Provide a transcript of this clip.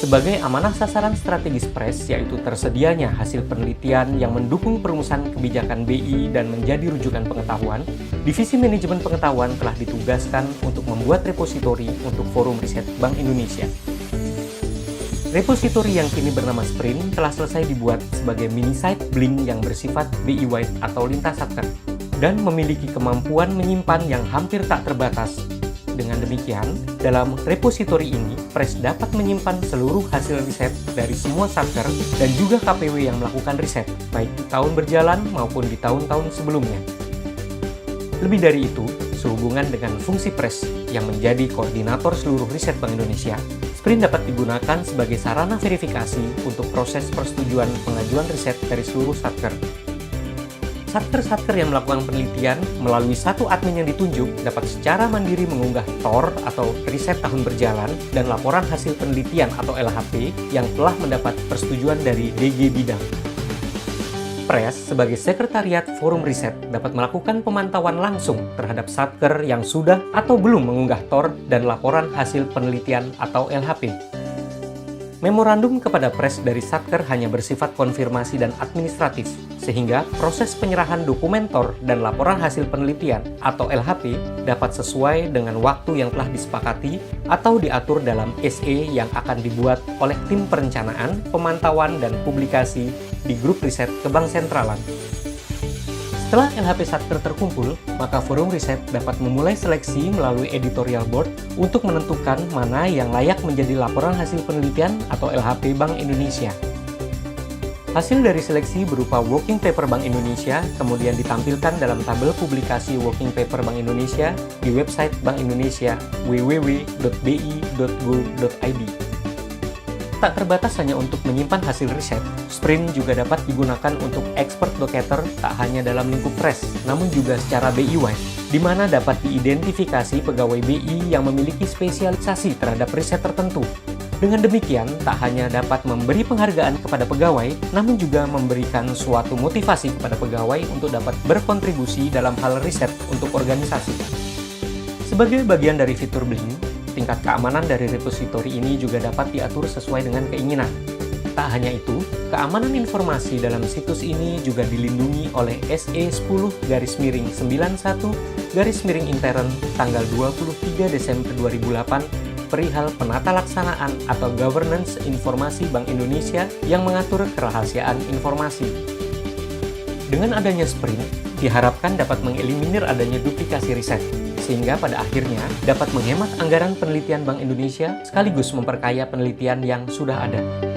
Sebagai amanah sasaran strategis PRES, yaitu tersedianya hasil penelitian yang mendukung perumusan kebijakan BI dan menjadi rujukan pengetahuan, Divisi Manajemen Pengetahuan telah ditugaskan untuk membuat repositori untuk Forum Riset Bank Indonesia. Repositori yang kini bernama Sprint telah selesai dibuat sebagai mini-site Blink yang bersifat BI-wide atau lintas satker, dan memiliki kemampuan menyimpan yang hampir tak terbatas. Dengan demikian, dalam repositori ini, PRES dapat menyimpan seluruh hasil riset dari semua satker dan juga KPW yang melakukan riset, baik di tahun berjalan maupun di tahun-tahun sebelumnya. Lebih dari itu, sehubungan dengan fungsi PRES yang menjadi koordinator seluruh riset Bank Indonesia, Sprint dapat digunakan sebagai sarana verifikasi untuk proses persetujuan pengajuan riset dari seluruh satker. Satker-satker yang melakukan penelitian melalui satu admin yang ditunjuk dapat secara mandiri mengunggah TOR atau riset tahun berjalan dan laporan hasil penelitian atau LHP yang telah mendapat persetujuan dari DG Bidang. PRES sebagai sekretariat forum riset dapat melakukan pemantauan langsung terhadap satker yang sudah atau belum mengunggah TOR dan laporan hasil penelitian atau LHP. Memorandum kepada PRES dari satker hanya bersifat konfirmasi dan administratif, sehingga proses penyerahan dokumen TOR dan laporan hasil penelitian atau LHP dapat sesuai dengan waktu yang telah disepakati atau diatur dalam SE yang akan dibuat oleh tim perencanaan, pemantauan, dan publikasi di grup riset Kebang Sentralan. Setelah LHP satker terkumpul, maka forum riset dapat memulai seleksi melalui editorial board untuk menentukan mana yang layak menjadi laporan hasil penelitian atau LHP Bank Indonesia. Hasil dari seleksi berupa working paper Bank Indonesia kemudian ditampilkan dalam tabel publikasi working paper Bank Indonesia di website Bank Indonesia www.bi.go.id. Tak terbatas hanya untuk menyimpan hasil riset, Sprint juga dapat digunakan untuk expert locator tak hanya dalam lingkup PRES, namun juga secara BI-wide, di mana dapat diidentifikasi pegawai BI yang memiliki spesialisasi terhadap riset tertentu. Dengan demikian, tak hanya dapat memberi penghargaan kepada pegawai, namun juga memberikan suatu motivasi kepada pegawai untuk dapat berkontribusi dalam hal riset untuk organisasi. Sebagai bagian dari fitur Blink, tingkat keamanan dari repositori ini juga dapat diatur sesuai dengan keinginan. Tak hanya itu, keamanan informasi dalam situs ini juga dilindungi oleh SE 10-91-intern tanggal 23 Desember 2008 perihal penata laksanaan atau governance informasi Bank Indonesia yang mengatur kerahasiaan informasi. Dengan adanya Sprint, diharapkan dapat mengeliminir adanya duplikasi riset, sehingga pada akhirnya dapat menghemat anggaran penelitian Bank Indonesia sekaligus memperkaya penelitian yang sudah ada.